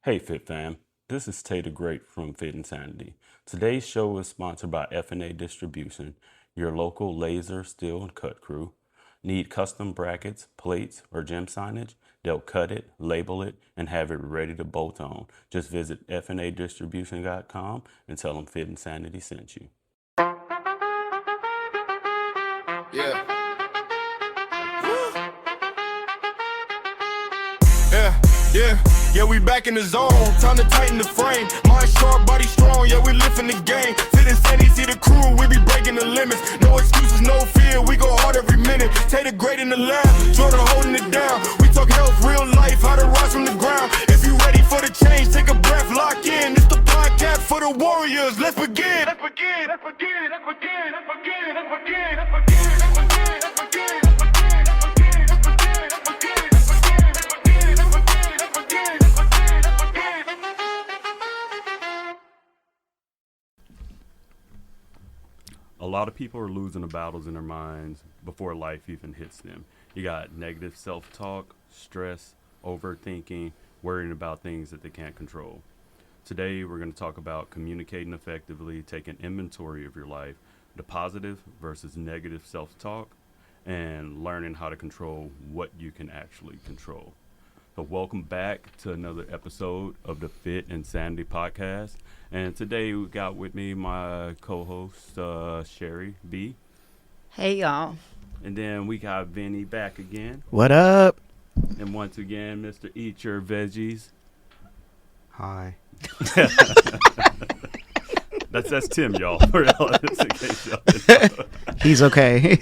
Hey Fit fam, this is Tay The Great from Fit Sanity. Today's show is sponsored by F&A Distribution, your local laser, steel, and cut crew. Need custom brackets, plates, or gym signage? They'll cut it, label it, and have it ready to bolt on. Just visit fnadistribution.com and tell them Fit Insanity sent you. Yeah. Yeah, we back in the zone. Time to tighten the frame. Mind sharp, body strong. Yeah, we lifting the game. Fit Sanity, see the crew. We be breaking the limits. No excuses, no fear. We go hard every minute. Tay The Great in the lab. Jordan holding it down. We talk health, real life, how to rise from the ground. If you ready for the change, take a breath, lock in. It's the podcast for the warriors. Let's begin. Let's begin. Let's begin. Let's begin. Let's begin. Let's begin. Let's begin. Let's begin. Let's begin. A lot of people are losing the battles in their minds before life even hits them. You got negative self-talk, stress, overthinking, worrying about things that they can't control. Today, we're going to talk about communicating effectively, taking inventory of your life, the positive versus negative self-talk, and learning how to control what you can actually control. So welcome back to another episode of the Fit Sanity Podcast. And today we got with me my co-host, Sheri B. Hey, y'all. And then we got Vinny back again. What up? And once again, Mr. Eat Your Veggies. Hi. That's Tim, y'all. Just in case y'all didn't know. He's okay.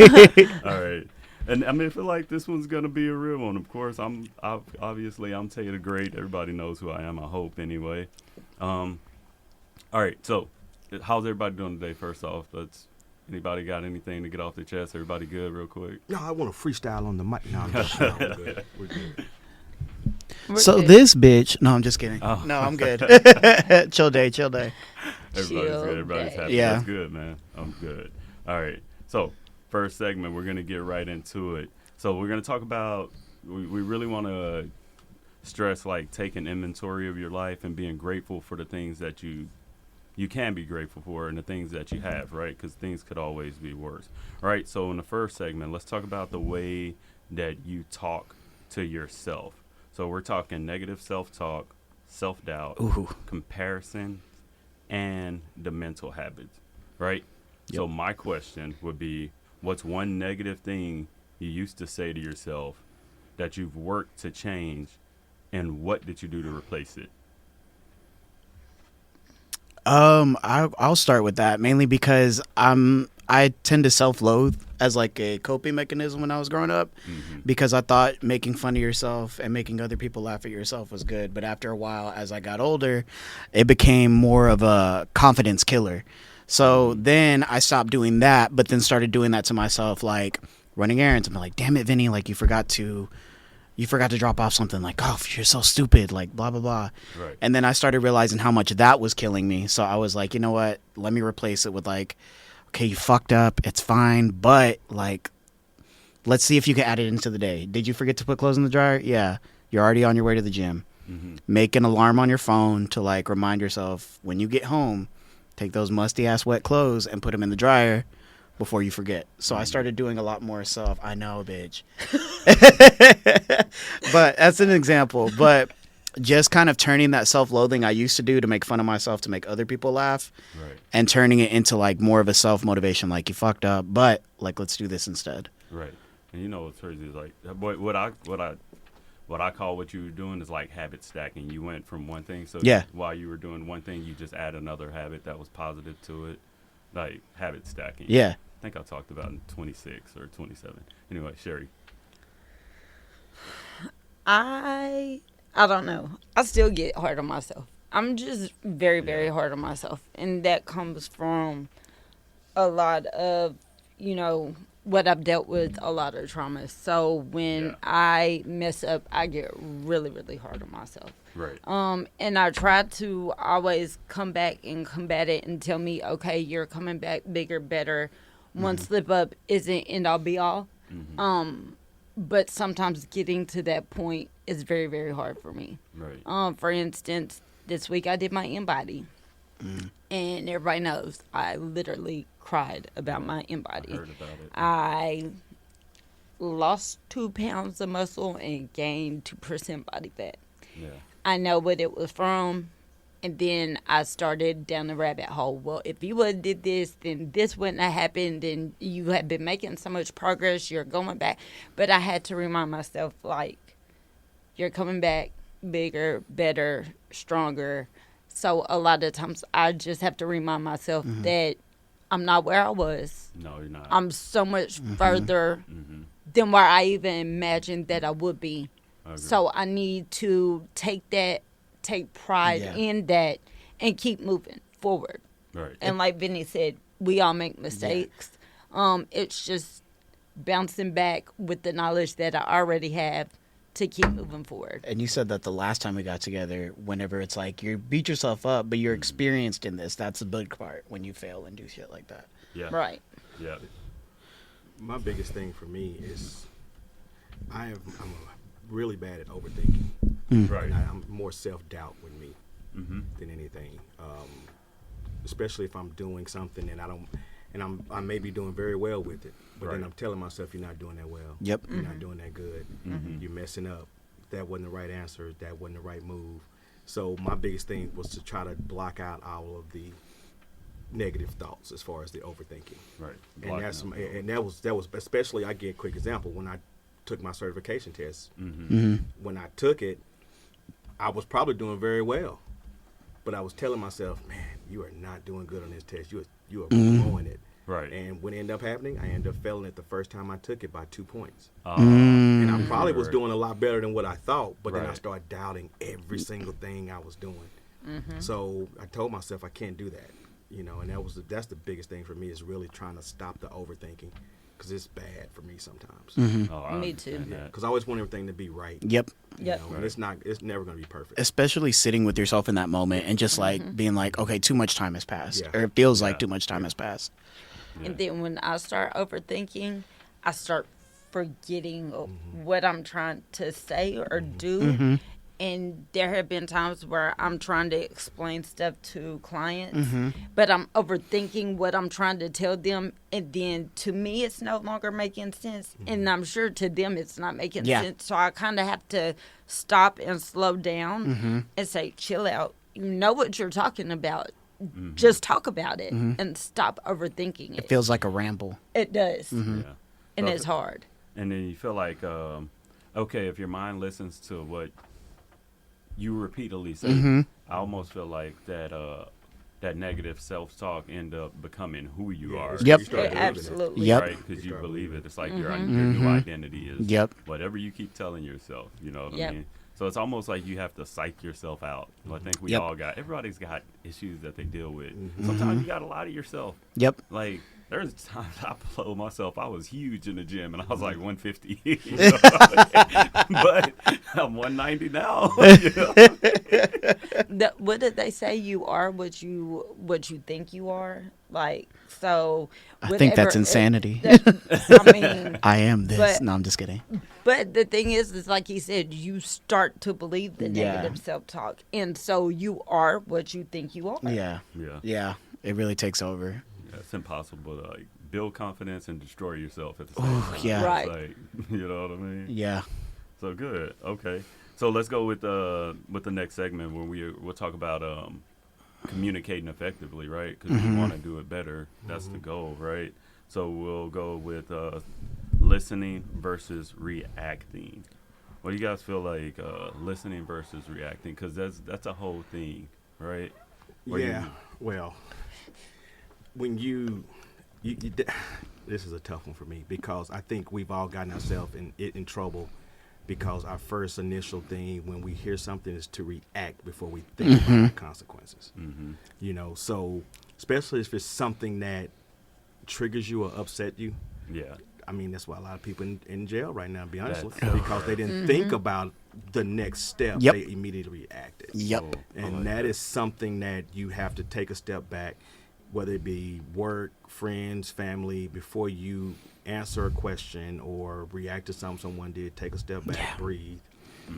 All right. And I feel like this one's gonna be a real one. Of course, I'm Tay The Great. Everybody knows who I am. I hope anyway. All right. So, how's everybody doing today? First off, anybody got anything to get off their chest? Everybody good, real quick? No, I want to freestyle on the mic. No, I'm just we're good. We're good. So this bitch. No, I'm just kidding. Oh. No, I'm good. Chill day. Everybody's Chill good. Everybody's day. happy. Yeah. That's good, man. I'm good. All right. So, first segment, we're gonna get right into it. So we're gonna talk about. We really want to stress like taking inventory of your life and being grateful for the things that you can be grateful for and the things that you have, right? Because things could always be worse. All right. So in the first segment, let's talk about the way that you talk to yourself. So we're talking negative self-talk, self-doubt, comparison, and the mental habits, right? Yep. So my question would be, what's one negative thing you used to say to yourself that you've worked to change, and what did you do to replace it? I'll start with that mainly because I tend to self-loathe as like a coping mechanism when I was growing up, because I thought making fun of yourself and making other people laugh at yourself was good. But after a while, as I got older, it became more of a confidence killer. So then I stopped doing that, but then started doing that to myself, like running errands. I'm like, damn it, Vinny, like you forgot to drop off something, like, oh, you're so stupid, like blah, blah, blah. Right. And then I started realizing how much that was killing me. So I was like, you know what, let me replace it with like, okay, you fucked up, it's fine, but like, let's see if you can add it into the day. Did you forget to put clothes in the dryer? Yeah. You're already on your way to the gym. Make an alarm on your phone to like remind yourself when you get home, take those musty ass wet clothes and put them in the dryer before you forget. So I started doing a lot more self. I know, bitch. But that's an example. But just kind of turning that self-loathing I used to do to make fun of myself to make other people laugh, Right. and turning it into like more of a self-motivation, like you fucked up, but like let's do this instead. Right. And you know what's crazy is like what I call what you were doing is like habit stacking. You went from one thing, so Yeah. while you were doing one thing, you just add another habit that was positive to it, like habit stacking. Yeah. I think I talked about in 26 or 27. Anyway, Sheri. I don't know. I still get hard on myself. I'm just very, very hard on myself. And that comes from a lot of, what I've dealt with, a lot of trauma. So when I mess up, I get really, really hard on myself. Right. And I try to always come back and combat it and tell me, okay, you're coming back bigger, better. One slip up isn't end all be all. but sometimes getting to that point is very, very hard for me. Right. For instance, this week I did my in-body. And everybody knows I literally cried about my I in-body. heard about it. I lost 2 pounds of muscle and gained 2% body fat. Yeah. I know what it was from. And then I started down the rabbit hole. Well, if you would have did this, then this wouldn't have happened. And you have been making so much progress. You're going back. But I had to remind myself, like, you're coming back bigger, better, stronger. So a lot of times I just have to remind myself that I'm not where I was. No, you're not. I'm so much further than where I even imagined that I would be. I agree. So I need to take pride Yeah. in that and keep moving forward. Right. And like Vinny said, we all make mistakes. It's just bouncing back with the knowledge that I already have to keep moving forward. And you said that the last time we got together, whenever it's like you beat yourself up, but you're experienced in this, that's the big part when you fail and do shit like that. Yeah. Right. Yeah. My biggest thing for me is I'm really bad at overthinking. Right. And I'm more self-doubt with me Mm-hmm. than anything. Especially if I'm doing something and I may be doing very well with it, but then Right. I'm telling myself you're not doing that well. Yep. You're not doing that good. Mm-hmm. You're messing up. That wasn't the right answer. That wasn't the right move. So my biggest thing was to try to block out all of the negative thoughts as far as the overthinking. Right. And that was especially, I get a quick example when I took my certification test. Mm-hmm. When I took it, I was probably doing very well, but I was telling myself, man, you are not doing good on this test. You are blowing it. Right. And what ended up happening, I ended up failing it the first time I took it by 2 points. Mm-hmm. And I probably was doing a lot better than what I thought, but then I Right. started doubting every single thing I was doing. So I told myself I can't do that, and that's the biggest thing for me is really trying to stop the overthinking, because it's bad for me sometimes. Oh, I Me too. understand that. Because I always want everything to be right. Yep. Yep. And it's never going to be perfect. Especially sitting with yourself in that moment and just like being like, okay, too much time has passed, Yeah. or it feels like Yeah. too much time has passed. And then when I start overthinking, I start forgetting what I'm trying to say or do. And there have been times where I'm trying to explain stuff to clients, but I'm overthinking what I'm trying to tell them. And then to me, it's no longer making sense. And I'm sure to them, it's not making Yeah. sense. So I kind of have to stop and slow down and say, chill out. You know what you're talking about. Just talk about it and stop overthinking It it. feels like a ramble. It does. Yeah. And So it's hard. And then you feel like, okay, if your mind listens to what you repeatedly say, I almost feel like that negative self-talk end up becoming who you are. Yep. You start believing it. Absolutely. Yep. Right, because you start believe believing it. It's like your new identity is Yep. whatever you keep telling yourself. You know what Yep. I mean? So it's almost like you have to psych yourself out. I think we Yep. all everybody's got issues that they deal with. Sometimes you got to lie to yourself. Yep. Like, there's times I blow myself. I was huge in the gym, and I was like 150. You know? But I'm 190 now. You know? What did they say? You are what you think you are. Like, so. I think that's whatever- insanity. I mean, I am this. But- No, I'm just kidding. but the thing is like he said, you start to believe the Yeah. negative self-talk, and so you are what you think you are. Yeah. Yeah. Yeah. It really takes over. Yeah, it's impossible to like build confidence and destroy yourself at the same Ooh, time. yeah. Right. It's like, you know what I mean? Yeah. So good. Okay. So let's go with the next segment where we'll talk about communicating effectively, right? Because we want to do it better. That's the goal, right? So we'll go with listening versus reacting. What do you guys feel like listening versus reacting? Because that's a whole thing, right? Where Yeah. Well, when you this is a tough one for me, because I think we've all gotten ourselves in trouble, because our first initial thing when we hear something is to react before we think about the consequences. So especially if it's something that triggers you or upset you. Yeah. I mean, that's why a lot of people in jail right now, to be honest with That's you, because they didn't think about the next step. Yep. They immediately reacted. Yep. So, I And like that is something that you have to take a step back, whether it be work, friends, family, before you answer a question or react to something someone did, take a step back, breathe,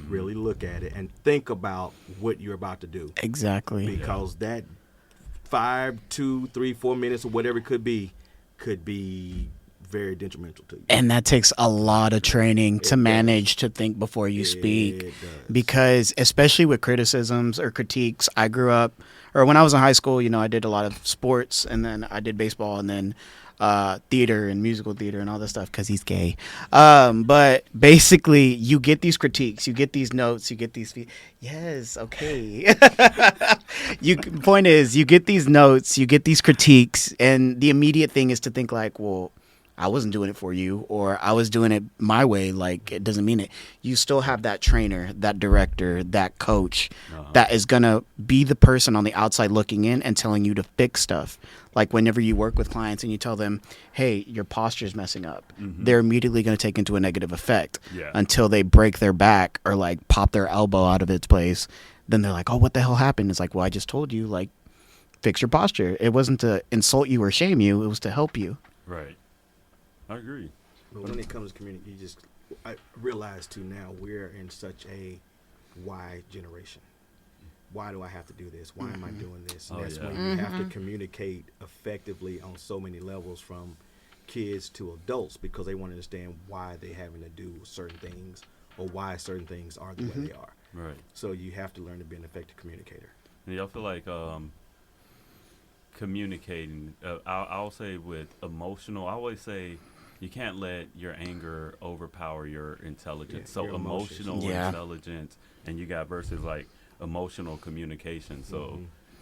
really look at it, and think about what you're about to do. Exactly. Because that 5, 2, 3, 4 minutes or whatever it could be very detrimental to you. And that takes a lot of training to manage to think before you speak. It does. Because especially with criticisms or critiques, I grew up, or when I was in high school, you know, I did a lot of sports, and then I did baseball, and then theater and musical theater and all that stuff because he's gay. But basically, you get these critiques, you get these notes, you get these. Yes, okay. Point is, you get these notes, you get these critiques, and the immediate thing is to think like, well, I wasn't doing it for you, or I was doing it my way. Like, it doesn't mean it. You still have that trainer, that director, that coach that is going to be the person on the outside looking in and telling you to fix stuff. Like whenever you work with clients and you tell them, hey, your posture is messing up, they're immediately going to take into a negative effect until they break their back or like pop their elbow out of its place. Then they're like, oh, what the hell happened? It's like, well, I just told you, like, fix your posture. It wasn't to insult you or shame you. It was to help you. Right. I agree. But when it comes to community, I realize too now we're in such a why generation. Why do I have to do this? Why am I doing this? And that's when you have to communicate effectively on so many levels, from kids to adults, because they want to understand why they're having to do certain things or why certain things are the way they are. Right. So you have to learn to be an effective communicator. Yeah, I feel like communicating, I'll say with emotional, I always say you can't let your anger overpower your intelligence. Yeah, So your emotional Yeah. intelligence, and you got versus like emotional communication. So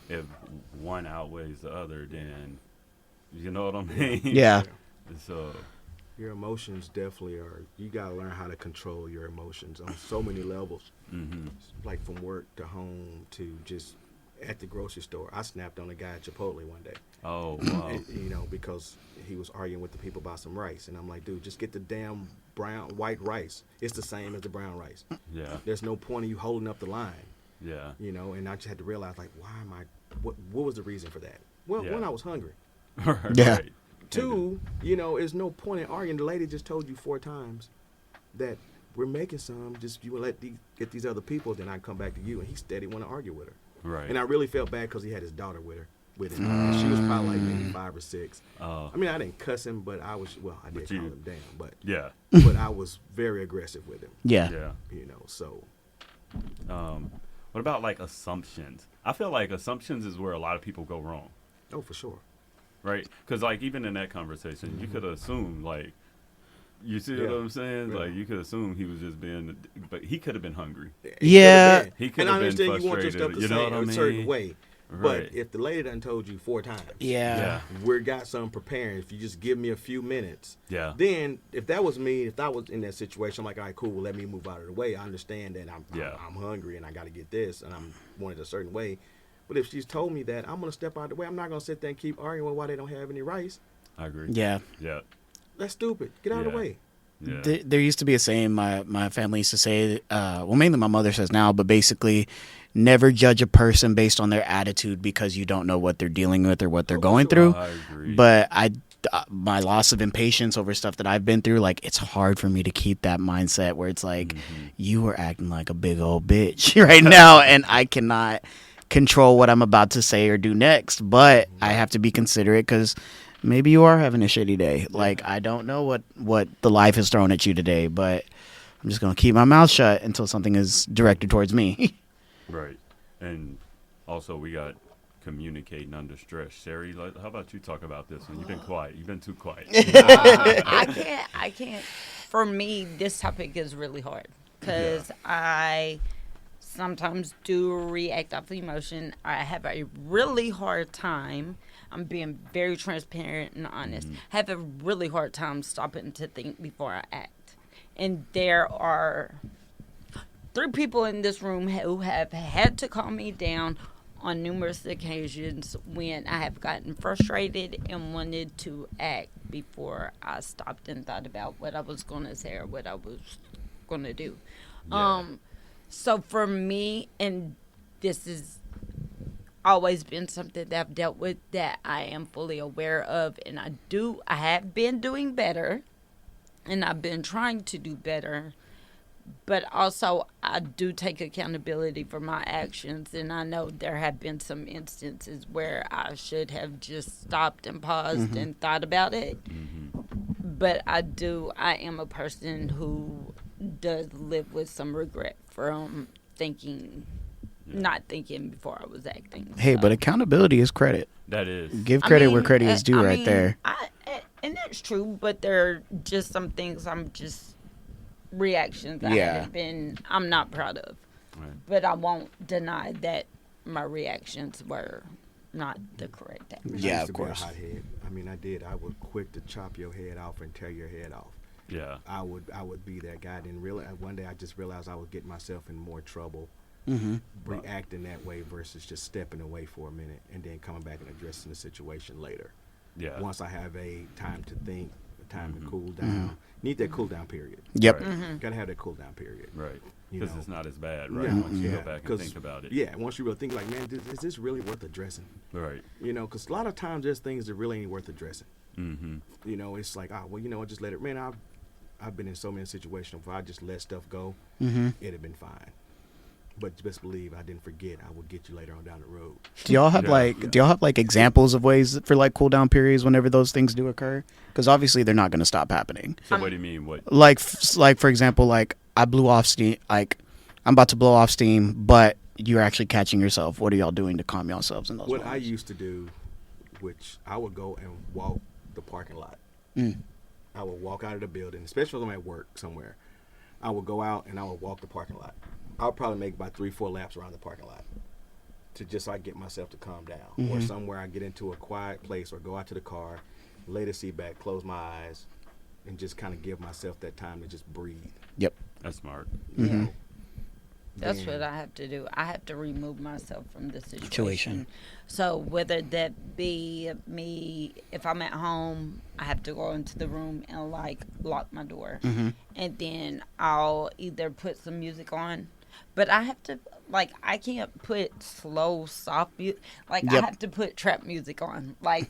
if one outweighs the other, then you know what I mean? Yeah. So Your emotions definitely are, you got to learn how to control your emotions on so many levels. Like from work to home to just at the grocery store. I snapped on a guy at Chipotle one day. oh wow. And, you know, because he was arguing with the people about some rice. And I'm like, dude, just get the damn white rice. It's the same as the brown rice. Yeah. There's no point in you holding up the line, Yeah. you know. And I just had to realize, like, why am I, what was the reason for that? Well, Yeah. one, I was hungry. Yeah. Right. Two, you know, there's no point in arguing. The lady just told you 4 times that we're making some, just you get these other people, then I come back to you. And he steady want to argue with her. Right. And I really felt bad because he had his daughter with him. And she was probably like maybe 5 or 6. I mean, I didn't cuss him, but I did call him damn, but Yeah. but I was very aggressive with him. Yeah. Yeah. You know, so What about like assumptions? I feel like assumptions is where a lot of people go wrong, for sure. right? Because like even in that conversation, you could assume like, you see what Yeah. I'm saying? Yeah. Like you could assume he was just being, but he could have been hungry. Yeah. He could And I have been understand you want your frustrated. stuff to You know say what I a certain mean? way. Right. But if the lady done told you 4 times, Yeah. we got something preparing. If you just give me a few minutes, Yeah. then if that was me, if I was in that situation, I'm like, all right, cool, well, let me move out of the way. I understand that I'm hungry and I got to get this and I'm wanted a certain way. But if she's told me that, I'm going to step out of the way. I'm not going to sit there and keep arguing why they don't have any rice. I agree. Yeah. Yeah. That's stupid. Get out of the Yeah. way. Yeah. There used to be a saying my family used to say, well, mainly my mother says now, but basically, never judge a person based on their attitude because you don't know what they're dealing with or what they're going through. I agree. But my loss of impatience over stuff that I've been through, like, it's hard for me to keep that mindset where it's like, you are acting like a big old bitch right now, and I cannot control what I'm about to say or do next. But I have to be considerate because maybe you are having a shitty day. Like, I don't know what the life has thrown at you today, but I'm just going to keep my mouth shut until something is directed towards me. Right. And also we got communicating under stress. Sheri, how about you talk about this one? You've been quiet. You've been too quiet. I can't. For me, this topic is really hard because I sometimes do react off emotion. I have a really hard time. I'm being very transparent and honest. Have a really hard time stopping to think before I act. And there are 3 people in this room who have had to calm me down on numerous occasions when I have gotten frustrated and wanted to act before I stopped and thought about what I was going to say or what I was going to do. Yeah. So for me, and this is always been something that I've dealt with that I am fully aware of, and I have been doing better, and I've been trying to do better, but also I do take accountability for my actions, and I know there have been some instances where I should have just stopped and paused and thought about it. But I am a person who does live with some regret from not thinking before I was acting. Hey, but accountability is credit. That is. Give credit where credit is due there. And that's true, but there are just some things reactions I'm not proud of. Right. But I won't deny that my reactions were not the correct action. I Yeah, used of to be a course. hothead. I mean, I did. I was quick to chop your head off and tear your head off. Yeah. I would be that guy. Then really, one day I just realized I was getting myself in more trouble reacting that way versus just stepping away for a minute and then coming back and addressing the situation later. Yeah. Once I have a time to think, a time to cool down. Need that cool down period. Yep. Right. Gotta have that cool down period. Right. You Because know. it's not as bad, right? Yeah. Once you Yeah. go back and 'Cause, think about it. Yeah, once you really think like, man, is this really worth addressing? Right. You know, because a lot of times there's things that really ain't worth addressing. Mm-hmm. You know, it's like, well, you know what, just let it. Man, I've been in so many situations where I just let stuff go, it'd have been fine. But best believe I didn't forget. I would get you later on down the road. Do y'all have like examples of ways for like cool down periods whenever those things do occur? Because obviously they're not going to stop happening. So what do you mean? What? Like for example, like I blew off steam. Like I'm about to blow off steam, but you're actually catching yourself. What are y'all doing to calm yourselves in those What I moments? used to do, which I would go and walk the parking lot. I would walk out of the building, especially when I'm at work somewhere. I would go out and I would walk the parking lot. I'll probably make about 3-4 laps around the parking lot to just so I get myself to calm down. Or somewhere I get into a quiet place or go out to the car, lay the seat back, close my eyes, and just kind of give myself that time to just breathe. Yep. That's smart. You know? That's Then- what I have to do. I have to remove myself from the situation. Situation. So whether that be me, if I'm at home, I have to go into the room and like lock my door, and then I'll either put some music on, but I have to I can't put slow, soft music. I Yep. have to put trap music on. My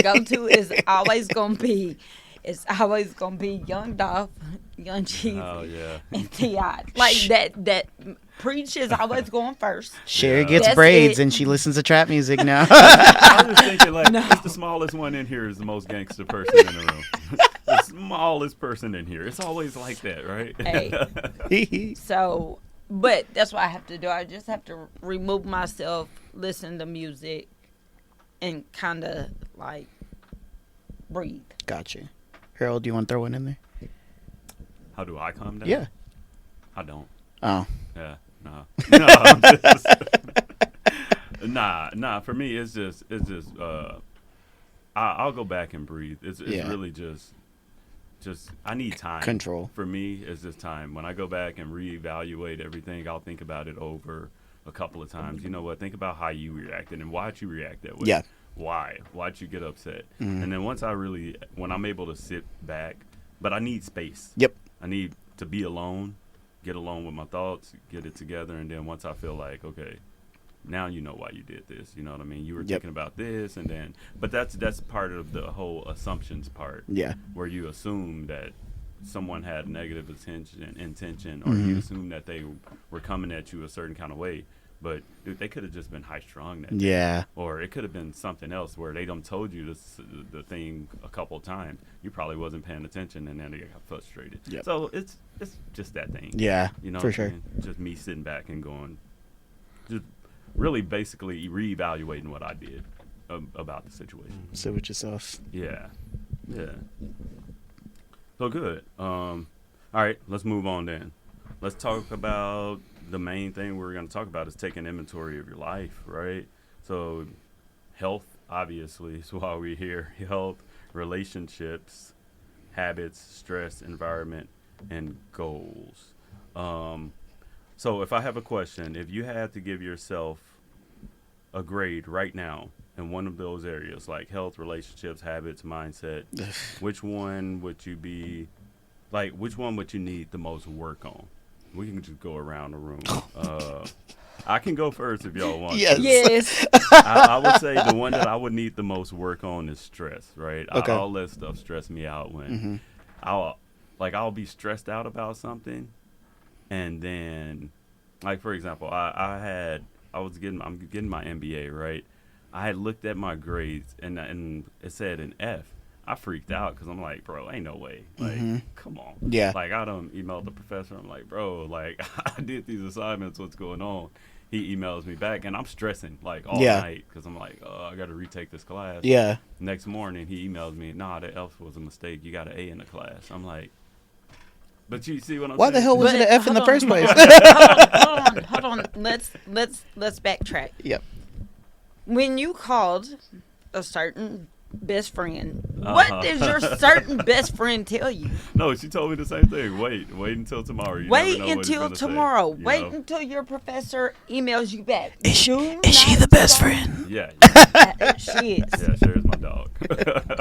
go-to is always gonna be. It's always gonna be Young Dolph, Young Jeezy, Oh yeah. and T.I. That Preach is always going first. Sherry gets That's braids it. and she listens to trap music now. I was just thinking it's the smallest one in here is the most gangster person in the room. The smallest person in here. It's always like that, right? Hey. So, but that's what I have to do. I just have to remove myself, listen to music, and kind of breathe. Gotcha. Harold, do you want to throw one in there? How do I calm down? Yeah. I don't. Oh. Yeah. No. No. I'm just, nah. For me, it's just. I'll go back and breathe. It's really just. I need time. Control. For me, it's just time. When I go back and reevaluate everything, I'll think about it over a couple of times. You know what? Think about how you reacted and why'd you react that way. Yeah. Why'd you get upset? And then once when I'm able to sit back, but I need space. Yep. I need to be alone, get alone with my thoughts, get it together, and then once I feel like, okay, now you know why you did this. You know what I mean? You were thinking about this, and then, but that's part of the whole assumptions part. Yeah. Where you assume that someone had negative intention, or you assume that they were coming at you a certain kind of way. But dude, they could have just been high strung that day. Yeah. Or it could have been something else where they done told you the thing a couple of times. You probably wasn't paying attention, and then they got frustrated. Yep. So it's just that thing. Yeah. You know, For what I'm sure. saying? Just me sitting back and going, just really basically reevaluating what I did about the situation. Sit with yourself. Yeah. So good. All right, let's move on then. Let's talk about the main thing we're going to talk about is taking inventory of your life, right? So health, obviously, is why we're here. Health, relationships, habits, stress, environment, and goals. So if I have a question, if you had to give yourself a grade right now in one of those areas, like health, relationships, habits, mindset, which one would you be, which one would you need the most work on? We can just go around the room. I can go first if y'all want. Yes. Yes. I would say the one that I would need the most work on is stress, right? Okay. All that stuff stress me out when I'll be stressed out about something, and then, like for example, I'm getting my MBA, right? I had looked at my grades and it said an F. I freaked out because I'm like, bro, ain't no way. Like, come on. Yeah. Like, I done emailed the professor. I'm like, bro, like, I did these assignments. What's going on? He emails me back, and I'm stressing, like, all night because I'm like, I got to retake this class. Yeah. Next morning, he emails me, nah, the F was a mistake. You got an A in the class. I'm like, but you see what I'm Why saying? the hell was it an F in the Hold on, first place? Hold on. Let's backtrack. Yep. When you called a certain best friend, what did your certain best friend tell you? No, she told me the same thing. Wait until tomorrow. You Wait never know what he's until gonna say, tomorrow. you Wait know? until your professor emails you back. Is she Do the not best go- friend? Yeah. She is. Yeah, Sheri's my dog.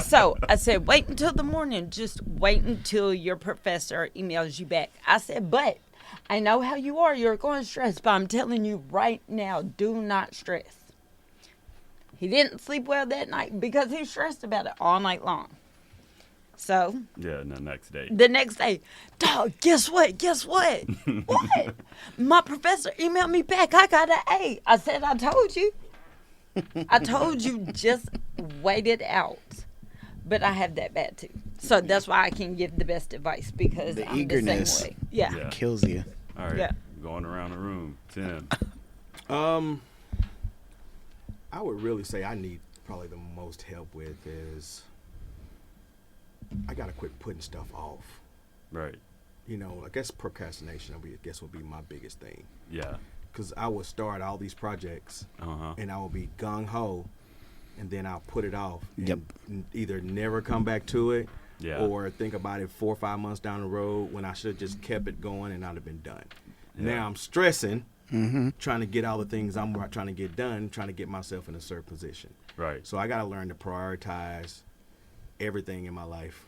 So I said, wait until the morning. Just wait until your professor emails you back. I said, but I know how you are. You're going to stress, but I'm telling you right now, do not stress. He didn't sleep well that night because he stressed about it all night long. So Yeah, and the next day. the next day, dog, guess what? What? My professor emailed me back. I got an A. I said, I told you. I told you, just wait it out. But I have that bad too. So that's why I can give the best advice because The I'm eagerness. the same way. Yeah. Yeah. Kills you. All right. Yeah. Going around the room. Tim. I would really say I need probably the most help with is I gotta quit putting stuff off. Right. You know, I guess procrastination would be my biggest thing. Yeah. Because I would start all these projects and I would be gung ho, and then I'll put it off. And Yep. Either never come back to it, Yeah. or think about it 4 or 5 months down the road when I should have just kept it going and I'd have been done. Yeah. Now I'm stressing, trying to get all the things I'm trying to get done, trying to get myself in a certain position. Right. So I got to learn to prioritize everything in my life,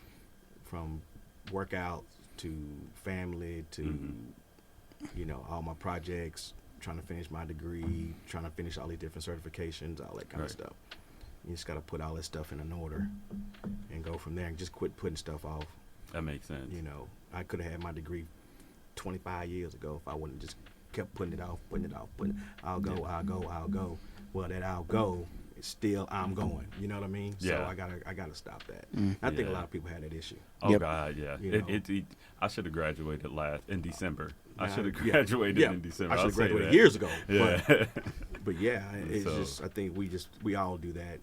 from workout to family to, you know, all my projects, trying to finish my degree, trying to finish all these different certifications, all that kind of Right. stuff. You just got to put all this stuff in an order and go from there and just quit putting stuff off. That makes sense. You know, I could have had my degree 25 years ago if I wouldn't just kept putting it off. I'll go. Well, that I'll go, it's still I'm going. You know what I mean? Yeah. So I gotta stop that. I think a lot of people had that issue. Oh Yep. God, yeah. You know. I should have graduated in December. I Nah, should have yeah, graduated yeah. in December. I should I'll have say graduated that. years ago. Yeah. But yeah, it's So- just I think we all do that.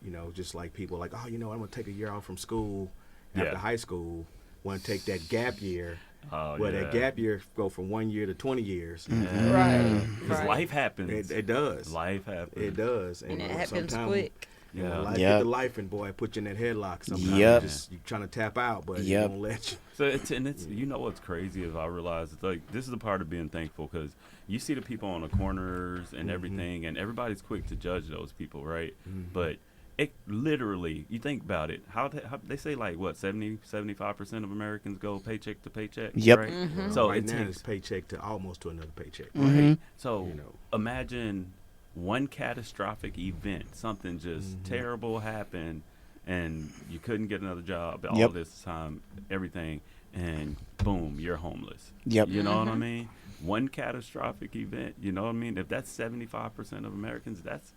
You know, just like people like, oh, you know, I'm gonna take a year off from school after Yeah. high school. Want to take that gap year. Oh, Well, yeah. that gap year go from 1 year to 20 years. Right. Because life happens. It does. Life happens. It does. And it you know, happens sometime, quick. You know, Yeah. life Yep. get the life and boy, put you in that headlock. Sometimes Yep. you trying to tap out, but Yep. it won't let you. So it's you know what's crazy is I realize it's like this is the part of being thankful because you see the people on the corners and everything, and everybody's quick to judge those people, right? But it literally, you think about it, how they say like what 75% of Americans go paycheck to paycheck. Yep. Right? Mm-hmm. So right it now takes it's paycheck to almost to another paycheck. right. So You know. imagine one catastrophic event, something just terrible happened, and you couldn't get another job. All Yep. this time, everything, and boom, you're homeless. Yep. You know what I mean? One catastrophic event. You know what I mean? If that's 75% of Americans, that's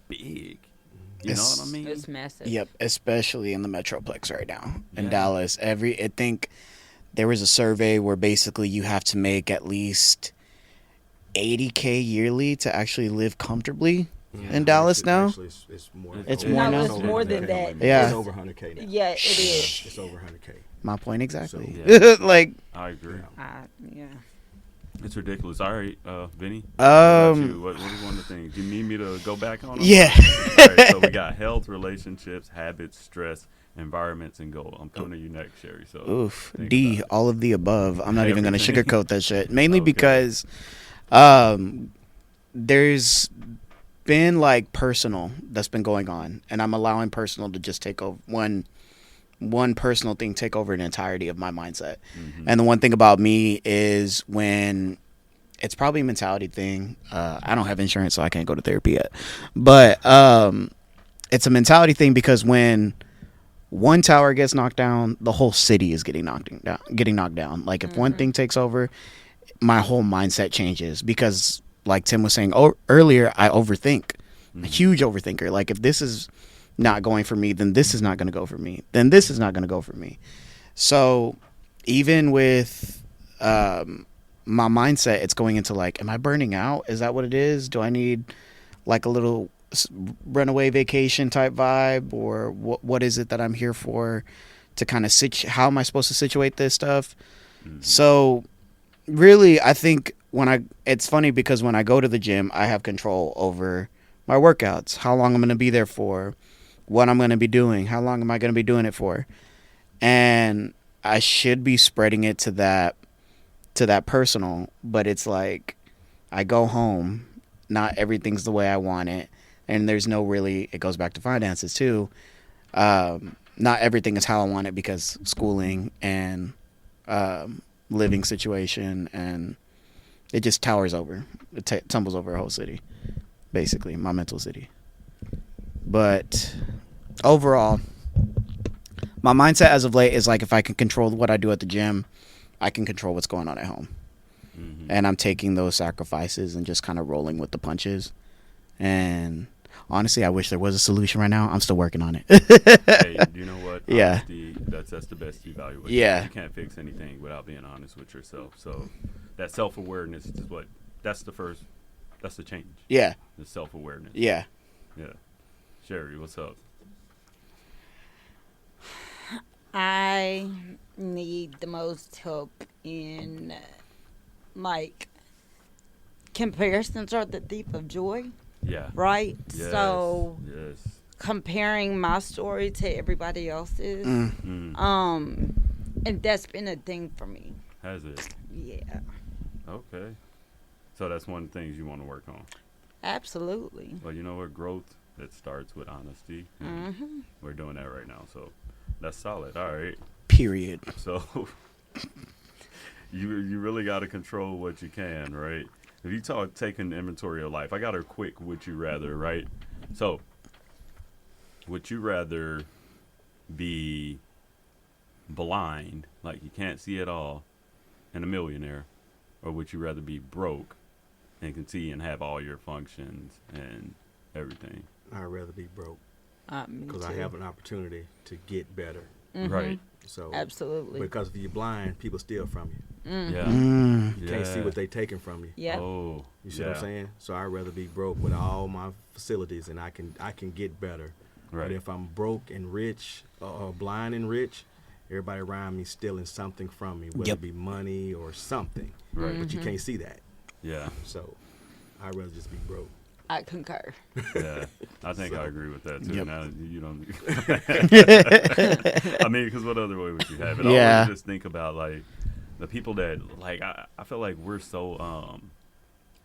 big. You know what I mean? It's massive. Yep, especially in the Metroplex right now in Yeah. Dallas. I think there was a survey where basically you have to make at least $80K yearly to actually live comfortably in Dallas now. Actually, it's more. It's over- more now? over It's more than 100K. that. Yeah. It's over 100K now. Yeah, it is. It's over 100K. My point exactly. So- Like, I agree. Yeah. It's ridiculous. All right, Vinny. What about you? What is one of the things? You need me to go back on them? yeah. All right, so we got health, relationships, habits, stress, environments, and goal. I'm coming to you next, Sheri. So Oof. think D, about it. all of the above. I'm not even going to Everything. sugarcoat that shit. Mainly Okay. because there's been like personal that's been going on, and I'm allowing personal to just take over one personal thing take over an entirety of my mindset. And the one thing about me is when it's probably a mentality thing. I don't have insurance, so I can't go to therapy yet. But it's a mentality thing because when one tower gets knocked down, the whole city is getting knocked down. Like if one thing takes over, my whole mindset changes because, like Tim was saying earlier, I overthink. A huge overthinker. Like if this is not going for me, then this is not going to go for me. Then this is not going to go for me. So even with my mindset, it's going into like, am I burning out? Is that what it is? Do I need like a little runaway vacation type vibe, or what is it that I'm here for? To kind of how am I supposed to situate this stuff? So really, I think it's funny because when I go to the gym, I have control over my workouts, how long I'm going to be there for, what I'm going to be doing, how long am I going to be doing it for, and I should be spreading it to that personal, but it's like I go home, not everything's the way I want it, and there's no really, it goes back to finances too. Not everything is how I want it because schooling and living situation, and it just towers over, it tumbles over a whole city, basically my mental city. But overall, my mindset as of late is like, if I can control what I do at the gym, I can control what's going on at home. And I'm taking those sacrifices and just kind of rolling with the punches. And honestly, I wish there was a solution right now. I'm still working on it. Hey, you know what? Yeah. Honesty, that's the best evaluation. Yeah. You can't fix anything without being honest with yourself. So that self-awareness is that's the change. Yeah. The self-awareness. Yeah. Yeah. Sheri, what's up? I need the most help in, like, comparisons are the thief of joy, Yeah. right? Yes. So Yes. comparing my story to everybody else's, Mm. and that's been a thing for me. Has it? Yeah, Okay. So that's one of the things you want to work on. absolutely. Well, you know what? Growth, it starts with honesty. And we're doing that right now. So that's solid. All right. Period. So you really got to control what you can, right? If you talk taking inventory of life, I got a quick would you rather, right? So would you rather be blind, like you can't see at all, and a millionaire, or would you rather be broke and can see and have all your functions and everything? I'd rather be broke Me because too. I have an opportunity to get better. Right. So Absolutely. because if you're blind, people steal from you. Yeah. You can't see Yeah. what they're taking from you. Yep. Oh, You see what I'm saying? So I'd rather be broke with all my facilities, and I can get better. Right. But if I'm broke and rich, or blind and rich, everybody around me stealing something from me, whether Yep. it be money or something. Right. But you can't see that. Yeah. So I'd rather just be broke. I concur. Yeah, I think I agree with that too. Yep. Now you don't. I mean, because what other way would you have it? I Yeah. always just think about like the people that like. I feel like we're so.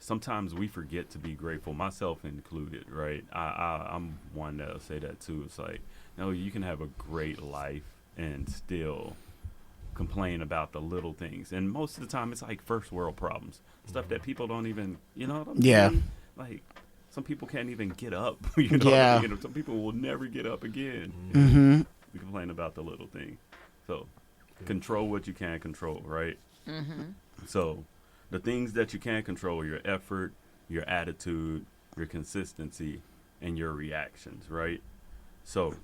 Sometimes we forget to be grateful, myself included. Right? I'm one that'll say that too. It's like, no, you can have a great life and still complain about the little things, and most of the time it's like first world problems, stuff that people don't even. You know what I'm Yeah. saying? Like. Some people can't even get up. You know, Yeah. Some people will never get up again. Mm-hmm. We complain about the little thing. So, control what you can control, right? So, the things that you can control: your effort, your attitude, your consistency, and your reactions, right? So,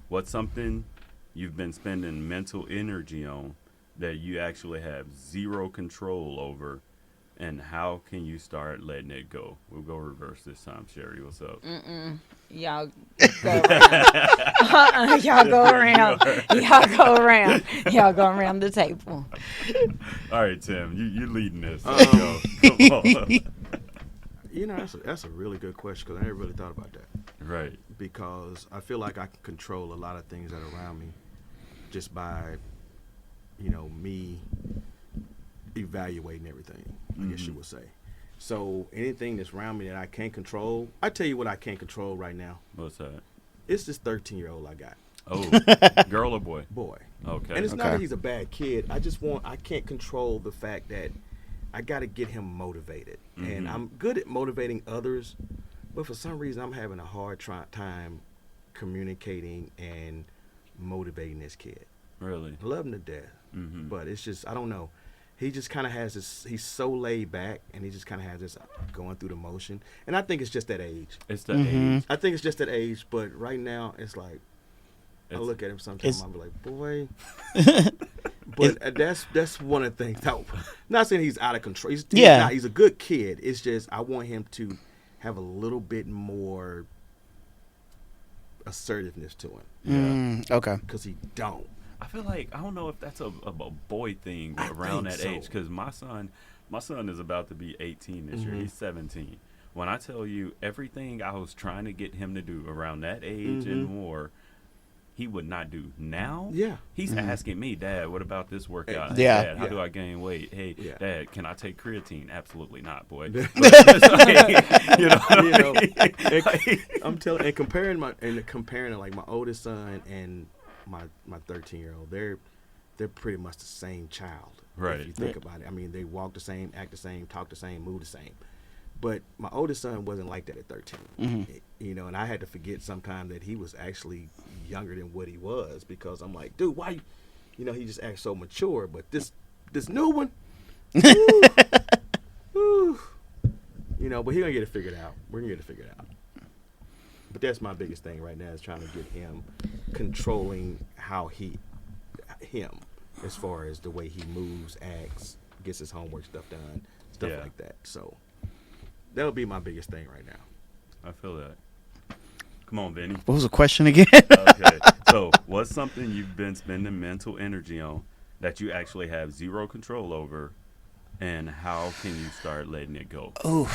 what's something you've been spending mental energy on that you actually have zero control over? And how can you start letting it go? We'll go reverse this time. Sheri, what's up? Y'all go around. Y'all go around. Y'all go around. Y'all go around the table. All right, Tim, you're leading this. Let's go. Come on. You know, that's a really good question because I never really thought about that. Right. Because I feel like I can control a lot of things that are around me just by, me evaluating everything, I guess you would say. So anything that's around me that I can't control, I tell you what I can't control right now. What's that? It's this 13-year-old I got. Oh, girl or boy? Boy. Okay. And it's not Okay. that he's a bad kid. I can't control the fact that I got to get him motivated. And I'm good at motivating others, but for some reason I'm having a hard time communicating and motivating this kid. Really? I love him to death, but it's just, I don't know. He just kind of has this, he's so laid back, and he just kind of has this going through the motion. And I think it's just that age. It's the age. I think it's just that age, but right now it's like, I look at him sometimes, I'm like, boy. But that's one of the things. Not saying he's out of control. He's not, he's a good kid. It's just I want him to have a little bit more assertiveness to him. Okay. Because he don't. I feel like, I don't know if that's a boy thing around that age, because my son is about to be 18 this year. He's 17. When I tell you everything I was trying to get him to do around that age and more, he would not do. Now, he's asking me, Dad, what about this workout? Hey, Dad, how do I gain weight? Hey, Dad, can I take creatine? Absolutely not, boy. I'm telling, and comparing like my oldest son and my 13-year-old, they're pretty much the same child. Right. If you think about it, I mean, they walk the same, act the same, talk the same, move the same. But my oldest son wasn't like that at 13. You know, and I had to forget sometime that he was actually younger than what he was, because I'm like, dude, why you know, he just acts so mature. But this new one, you know, but he gonna get it figured out. We're gonna get it figured out. But that's my biggest thing right now, is trying to get him controlling him as far as the way he moves, acts, gets his homework stuff done, stuff like that. So that'll be my biggest thing right now. I feel that. Come on, Vinny. What was the question again? Okay. So, what's something you've been spending mental energy on that you actually have zero control over, and how can you start letting it go? Oh,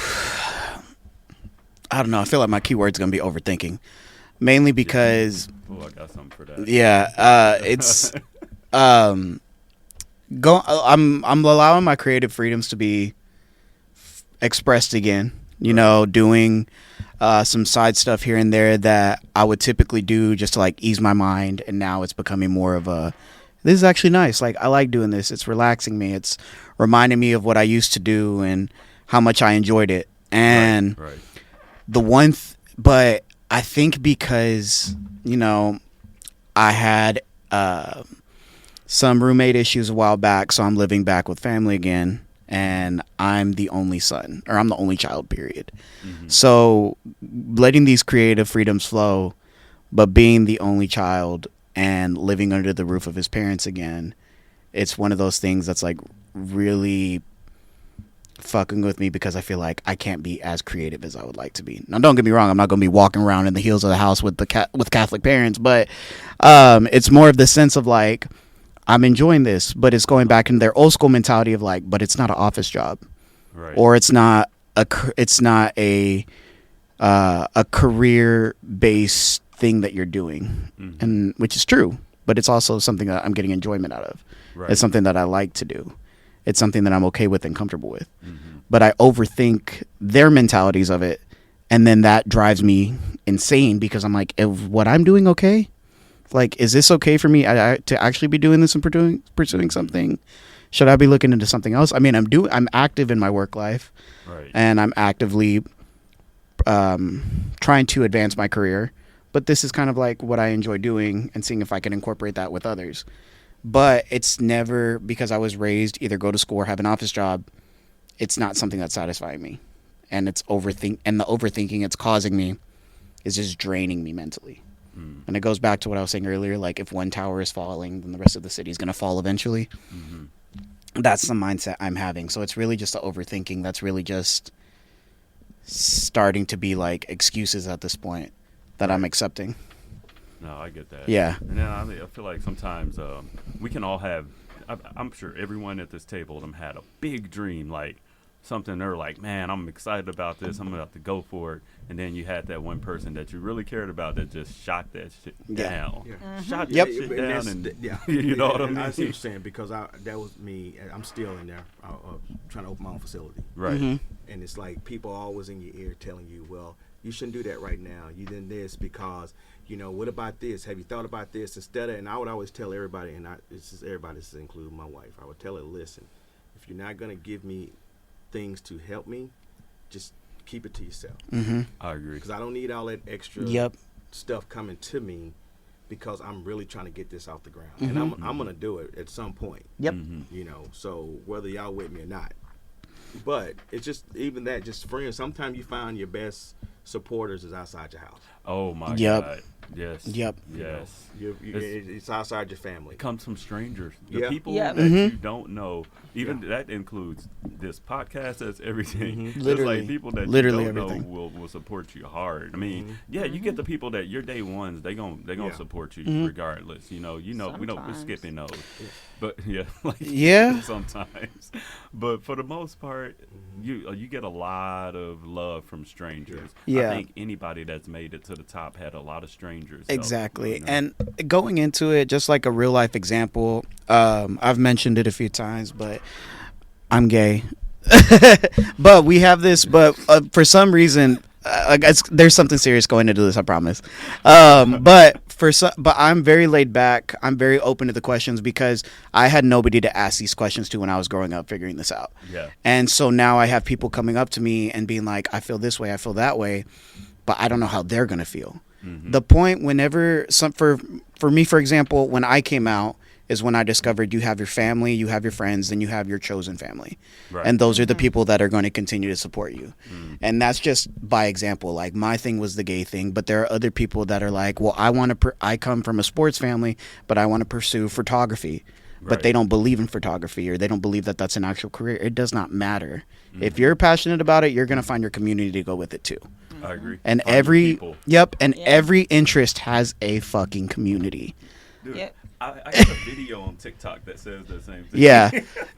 I don't know. I feel like my keyword's gonna be overthinking, mainly because. Oh, I got something for that. Yeah, it's I'm allowing my creative freedoms to be expressed again. You know, doing some side stuff here and there that I would typically do just to like ease my mind, and now it's becoming more of a, this is actually nice. Like, I like doing this. It's relaxing me. It's reminding me of what I used to do and how much I enjoyed it. And the one, but I think because, you know, I had some roommate issues a while back, so I'm living back with family again. And I'm the only son, or I'm the only child, period. So letting these creative freedoms flow, but being the only child and living under the roof of his parents again, it's one of those things that's like really fucking with me, because I feel like I can't be as creative as I would like to be. Now, don't get me wrong, I'm not going to be walking around in the heels of the house with with Catholic parents, but it's more of the sense of like, I'm enjoying this, but it's going back into their old school mentality of like, but it's not an office job, or it's not a career based thing that you're doing, and which is true, but it's also something that I'm getting enjoyment out of. It's something that I like to do. It's something that I'm okay with and comfortable with. But I overthink their mentalities of it, and then that drives me insane, because I'm like, is what I'm doing okay? Like, is this okay for me to actually be doing this and pursuing something? Should I be looking into something else? I mean, I'm active in my work life, and I'm actively trying to advance my career. But this is kind of like what I enjoy doing, and seeing if I can incorporate that with others. But it's never, because I was raised either go to school or have an office job, it's not something that's satisfying me. And the overthinking it's causing me is just draining me mentally. And it goes back to what I was saying earlier, like if one tower is falling, then the rest of the city is going to fall eventually. That's the mindset I'm having. So it's really just the overthinking that's really just starting to be like excuses at this point that I'm accepting. No, I get that. Yeah. And then I feel like sometimes we can all have, I'm sure everyone at this table had a big dream, like something they're like, man, I'm excited about this, I'm about to go for it. And then you had that one person that you really cared about that just shot that shit down. Shot that shit down. And you know what I mean? I see what you're saying, because that was me. I'm still in there trying to open my own facility. And it's like people always in your ear telling you, well, you shouldn't do that right now. You did this because, you know, what about this? Have you thought about this? Instead of, and I would always tell everybody, and this is everybody, this includes my wife, I would tell her, listen, if you're not going to give me things to help me, just keep it to yourself. I agree. Because I don't need all that extra stuff coming to me, because I'm really trying to get this off the ground. And I'm going to do it at some point. Yep. You know, so whether y'all with me or not. But it's just, even that, just friends. Sometimes you find your best supporters is outside your house. Oh my Yep. God. Yes. Yep. Yes. It's outside your family. It comes from strangers. The Yeah. people Yeah. that you don't know. Even that includes this podcast. That's everything. Just Literally. like people that Literally you don't everything. know will support you hard. I mean, yeah, you get the people that your day ones. They gonna Yeah. support you regardless. You know. We're Sometimes. skipping those. But yeah, like Yeah. sometimes. But for the most part, you get a lot of love from strangers. Yeah. I think anybody that's made it to the top had a lot of strangers. Exactly. You know? And going into it, just like a real life example, I've mentioned it a few times, but I'm gay. But we have this, but for some reason, there's something serious going into this, I promise. But I'm very laid back. I'm very open to the questions because I had nobody to ask these questions to when I was growing up figuring this out. Yeah. And so now I have people coming up to me and being like, I feel this way, I feel that way, but I don't know how they're going to feel. The point whenever for me, for example, when I came out is when I discovered you have your family, you have your friends, then you have your chosen family. Right. And those are the people that are going to continue to support you. And that's just by example. Like my thing was the gay thing, but there are other people that are like, well, I come from a sports family, but I want to pursue photography. But Right. they don't believe in photography, or they don't believe that that's an actual career. It does not matter. If you're passionate about it, you're going to find your community to go with it too. I agree. And Find your people. every interest has a fucking community. Dude, Yep. I got a video on TikTok that says the same thing. Yeah,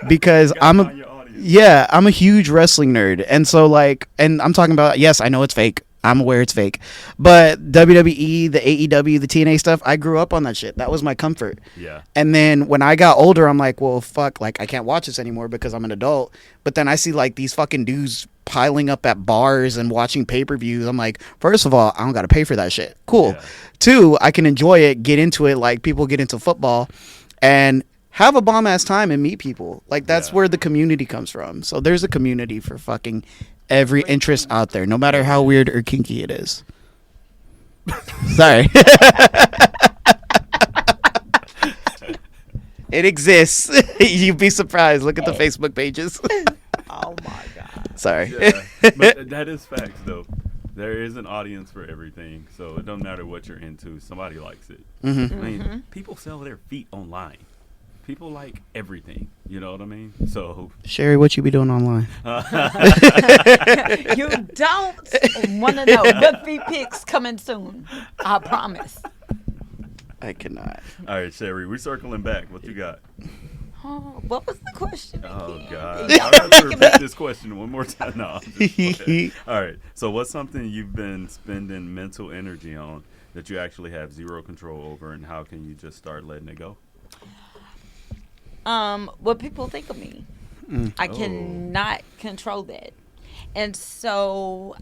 because You gotta find your audience. I'm a huge wrestling nerd, and so like, and I'm talking about, yes, I know it's fake. I'm aware it's fake, but WWE, the AEW, the TNA stuff, I grew up on that shit. That was my comfort. Yeah. And then when I got older, I'm like, well, fuck, like I can't watch this anymore because I'm an adult. But then I see like these fucking dudes piling up at bars and watching pay-per-views. I'm like, first of all, I don't got to pay for that shit. Cool. Yeah. Two, I can enjoy it, get into it like people get into football, and have a bomb ass time and meet people. Like that's Yeah. where the community comes from. So there's a community for fucking every interest out there, no matter how weird or kinky it is. Sorry. It exists. You'd be surprised. Look at the Facebook pages. Oh my God. Sorry. Yeah. But that is facts, though. There is an audience for everything, so it don't matter what you're into. Somebody likes it. I mean, people sell their feet online. People like everything. You know what I mean? So Sheri, what you be doing online? You don't want to know, but feet pics coming soon. I promise. I cannot. all right, Sheri, we're circling back. What you got? Oh, what was the question? Oh again? God! Y'all I have to making me- repeat this question one more time. No, I'm just playing. All right. So, what's something you've been spending mental energy on that you actually have zero control over, and how can you just start letting it go? What people think of me. I cannot control that. And so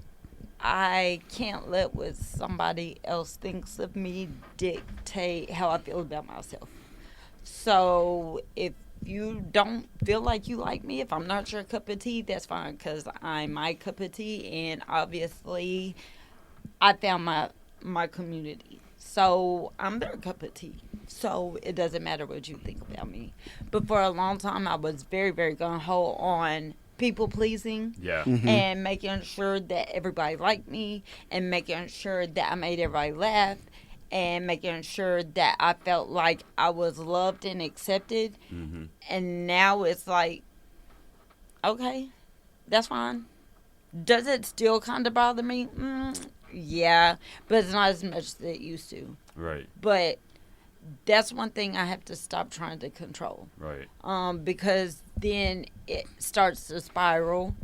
I can't let what somebody else thinks of me dictate how I feel about myself. So if you don't feel like you like me, if I'm not your cup of tea, that's fine, because I'm my cup of tea, and obviously I found my community. So I'm their cup of tea. So it doesn't matter what you think about me. But for a long time, I was very, very gung-ho on people pleasing. Yeah. And making sure that everybody liked me, and making sure that I made everybody laugh, and making sure that I felt like I was loved and accepted. And now it's like, okay, that's fine. Does it still kind of bother me? Yeah, but it's not as much as it used to. Right. But that's one thing I have to stop trying to control. Right. Because then it starts to spiral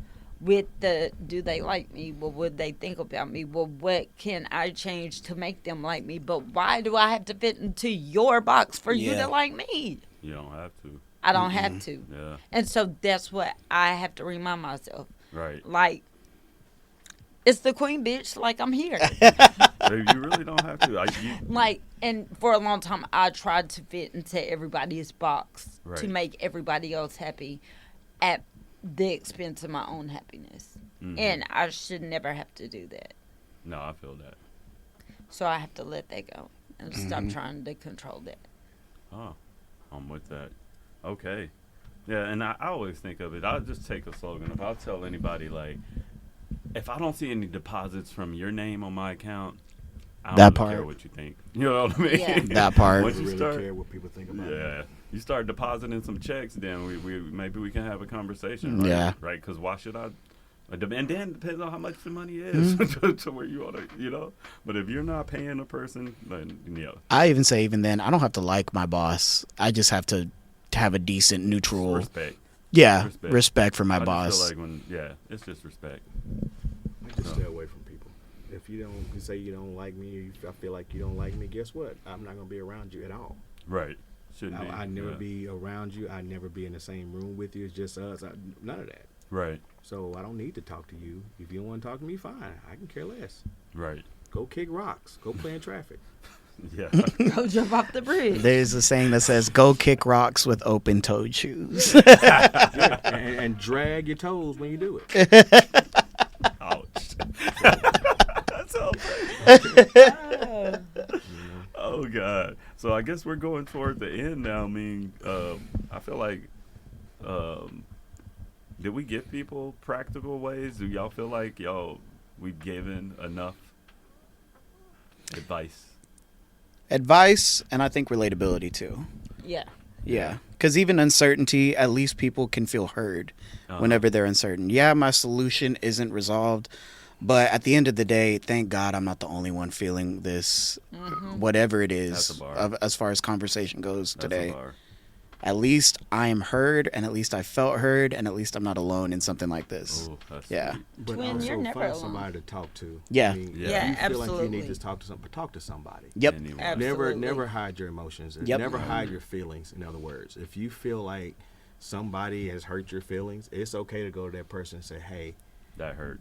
with the, do they like me? Well, what they think about me? Well, what can I change to make them like me? But why do I have to fit into your box for you Yeah. to like me? You don't have to. I don't have to. Yeah. And so that's what I have to remind myself. Right. Like, it's the queen, bitch. Like, I'm here. You really don't have to. Like, and for a long time, I tried to fit into everybody's box to Right. make everybody else happy. At the expense of my own happiness. Mhm. And I should never have to do that. No, I feel that. So I have to let that go and stop trying to control that. Oh, I'm with that. Okay. Yeah, and I always think of it. I'll just take a slogan. If I'll tell anybody, like, if I don't see any deposits from your name on my account, I don't That really care part. what you think. You know what I mean? Yeah. That part. Once I you really start, care what people think about it. yeah, you start depositing some checks, then we maybe we can have a conversation. Right? Yeah. Right? Because why should I? And then it depends on how much the money is to where you want to, you know. But if you're not paying a person, then I even say, even then, I don't have to like my boss. I just have to have a decent, neutral, respect. respect for my I boss. just feel like it's just respect. Just stay away from people. If you say you don't like me, or I feel like you don't like me, guess what? I'm not gonna be around you at all. Right. Shouldn't be. I never yeah. be around you. I never be in the same room with you. It's just us. None of that. Right. So I don't need to talk to you. If you don't want to talk to me, fine. I can care less. Right. Go kick rocks. Go play in traffic. Yeah. Go jump off the bridge. There's a saying that says, "Go kick rocks with open-toed shoes." Yeah, and drag your toes when you do it. Ouch. That's all. Oh God. So I guess we're going toward the end now. I mean, I feel like, did we give people practical ways? Do y'all feel like we've given enough advice? Advice, and I think relatability too. Yeah. Yeah, because even uncertainty, at least people can feel heard whenever they're uncertain. Yeah, my solution isn't resolved, but at the end of the day, thank God I'm not the only one feeling this, whatever it That's is, a bar. as far as conversation goes That's a today. bar. At least I am heard, and at least I felt heard, and at least I'm not alone in something like this. Ooh, that's Yeah. sweet. But Twin, also you're never find alone. somebody to talk to. Yeah. Yeah. if Yeah, you feel like you absolutely. need to talk to somebody, talk to somebody. Yep. Anyone. Absolutely. Never hide your emotions. Yep. Never hide your feelings. In other words, if you feel like somebody has hurt your feelings, it's okay to go to that person and say, "Hey, That hurt.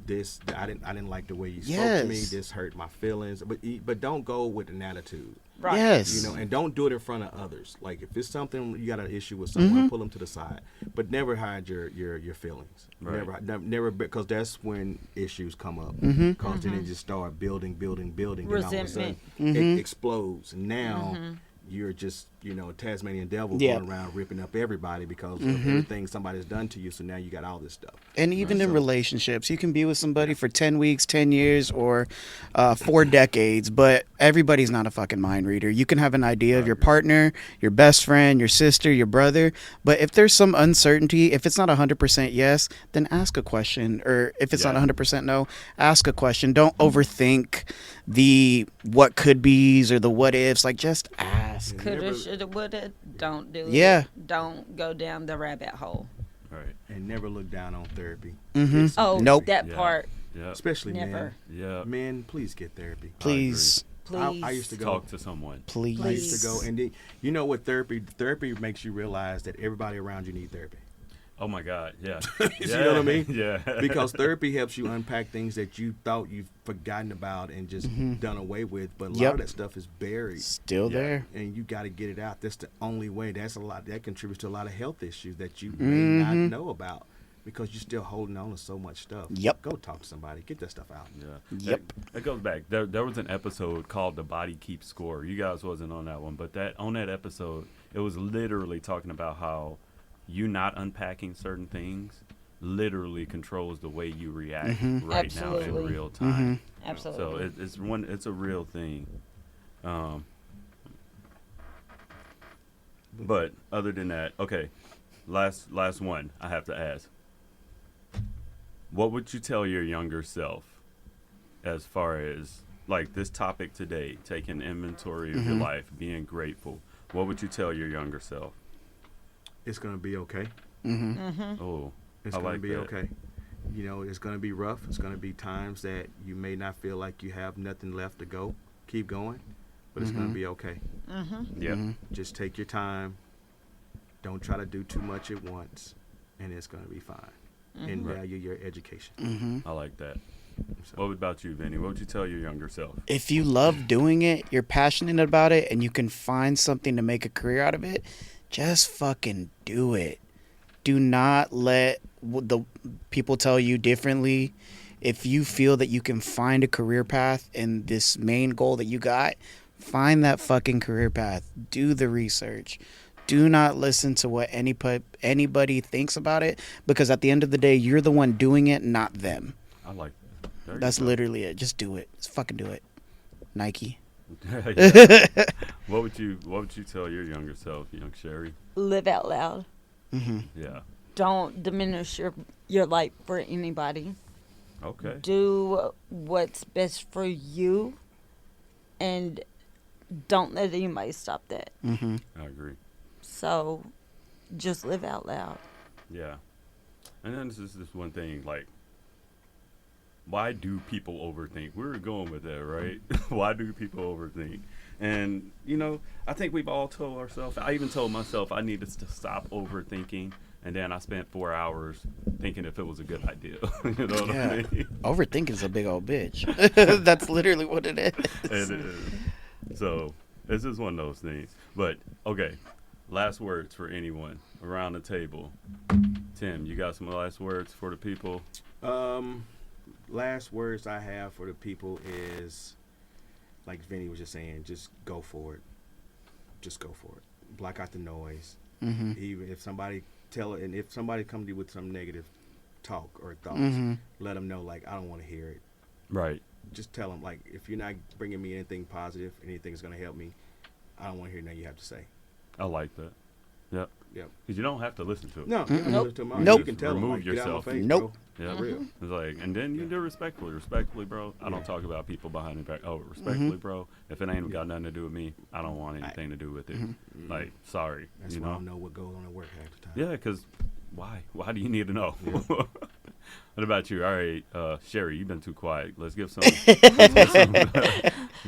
I didn't like the way you spoke to me. Yes. This hurt my feelings." But don't go with an attitude. Right. Yes. And don't do it in front of others. Like if it's something you got an issue with someone, pull them to the side. But never hide your feelings. Right. Never, because that's when issues come up. Because then it just start building. Then all of a sudden Resentment. it explodes. And now you're just a Tasmanian devil Yeah. going around ripping up everybody because of everything somebody's done to you. So now you got all this stuff. And even in relationships, you can be with somebody for 10 weeks, 10 years, or 4 decades, but everybody's not a fucking mind reader. You can have an idea of your partner, your best friend, your sister, your brother, but if there's some uncertainty, if it's not 100% yes, then ask a question. Or if it's not 100% no, ask a question. Don't overthink the what could be's or the what ifs. Like, just ask. Coulda, shoulda, woulda. Don't do Yeah. it. Don't go down the rabbit hole. Right. And never look down on therapy. Mhm. Oh, Nope. that Yeah. part. Yeah. Especially Never. Yeah. men, please get therapy. Please. Please. I used to go. Talk to someone. Please. I used to go, and then, you know what therapy makes you realize that everybody around you need therapy. Oh my God. Yeah. You know what I mean? Yeah. Because therapy helps you unpack things that you thought you've forgotten about and just done away with, but a lot Yep. of that stuff is buried, Still Yeah. there. and you got to get it out. That's the only way. That's a lot. That contributes to a lot of health issues that you may not know about because you're still holding on to so much stuff. Yep. Go talk to somebody. Get that stuff out. Yeah. Yep. It goes back. There was an episode called "The Body Keeps Score." You guys wasn't on that one, but on that episode, it was literally talking about how you not unpacking certain things literally controls the way you react right now in Absolutely. real time. Absolutely. So it's a real thing. But other than that, okay, last one I have to ask. What would you tell your younger self as far as like this topic today, taking inventory of your life, being grateful? What would you tell your younger self? It's gonna be okay. Oh, It's I gonna like be that. okay. It's gonna be rough. It's gonna be times that you may not feel like you have nothing left to go. Keep going, but it's gonna be okay. Yeah. Just take your time. Don't try to do too much at once, and it's gonna be fine. And Right. value your education. I like that. So, What about you, Vinny? What would you tell your younger self? If you love doing it, you're passionate about it, and you can find something to make a career out of it, just fucking do it. Do not let the people tell you differently. If you feel that you can find a career path in this main goal that you got, find that fucking career path. Do the research. Do not listen to what anybody thinks about it, because at the end of the day, you're the one doing it, not them. I like that. That's literally it. Just do it. Just fucking do it. Nike. What would you tell your younger self, young Sheri? Live out loud. Yeah. Don't diminish your life for anybody. Okay. Do what's best for you, and don't let anybody stop that. I agree. So, just live out loud. Yeah. And then this is just one thing, like, why do people overthink? We were going with that, right? Why do people overthink? And, you know, I think we've all told ourselves, I even told myself I needed to stop overthinking. And then I spent 4 hours thinking if it was a good idea. You know what I mean? Overthinking is a big old bitch. That's literally what it is. It is. So, this is one of those things. But, okay, last words for anyone around the table. Tim, you got some last words for the people? Last words I have for the people is, like Vinny was just saying, just go for it. Just go for it. Block out the noise. Even if somebody if somebody comes to you with some negative talk or thoughts, let them know, like, I don't want to hear it. Right. Just tell them, like, if you're not bringing me anything positive, anything that's going to help me, I don't want to hear nothing you have to say. I like that. Yep. Because you don't have to listen to it. No, you don't have to listen to them. Nope. You can tell them, Remove like, yourself. get out of my face, Nope. bro. Yeah. Real. It's like, and then you do respectfully, bro. I don't talk about people behind the back. Oh, respectfully, bro. If it ain't got nothing to do with me, I don't want anything to do with it. Like, sorry. That's why I don't know what goes on at work half the time. Yeah, because why? Why do you need to know? What about you? All right, Sheri, you've been too quiet. Let's give some.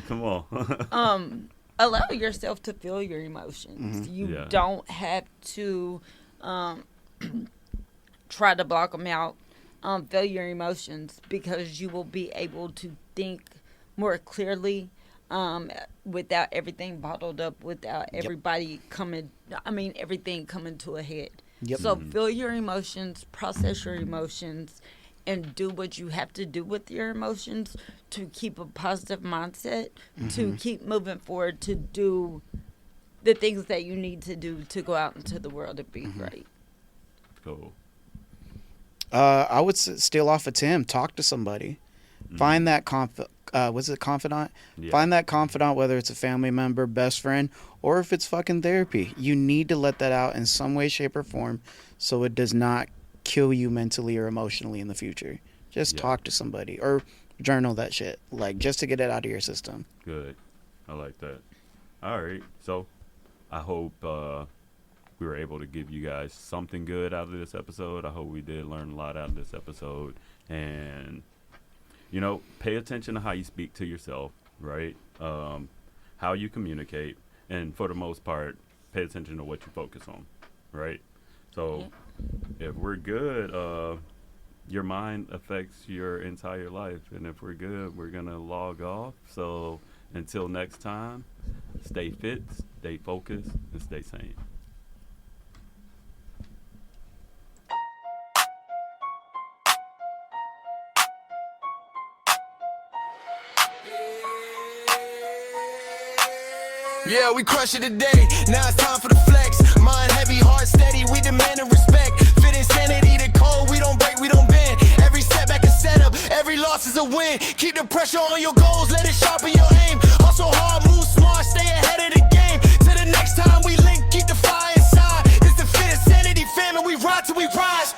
Come on. Allow yourself to feel your emotions. You don't have to try to block them out. Feel your emotions, because you will be able to think more clearly without everything bottled up, without everything coming to a head. So feel your emotions, process your emotions, and do what you have to do with your emotions to keep a positive mindset, to keep moving forward, to do the things that you need to do to go out into the world and be great. Cool. I would steal off of Tim. Talk to somebody. Find that confidant? Yeah. Find that confidant, whether it's a family member, best friend, or if it's fucking therapy. You need to let that out in some way, shape, or form so it does not kill you mentally or emotionally in the future. Just talk to somebody or journal that shit, like, just to get it out of your system. Good. I like that. All right. So I hope we were able to give you guys something good out of this episode. I hope we did learn a lot out of this episode. And, you know, pay attention to how you speak to yourself, right? How you communicate. And for the most part, pay attention to what you focus on, right? So if we're good, your mind affects your entire life. And if we're good, we're going to log off. So until next time, stay fit, stay focused, and stay sane. Yeah, we crush it today. Now it's time for the flex. Mind heavy, heart steady. We demand and respect. Fit Sanity, the code. We don't break, we don't bend. Every setback is set up. Every loss is a win. Keep the pressure on your goals. Let it sharpen your aim. Hustle hard, move smart, stay ahead of the game. Till the next time we link, keep the fire inside. It's the Fit Sanity family. We ride till we rise.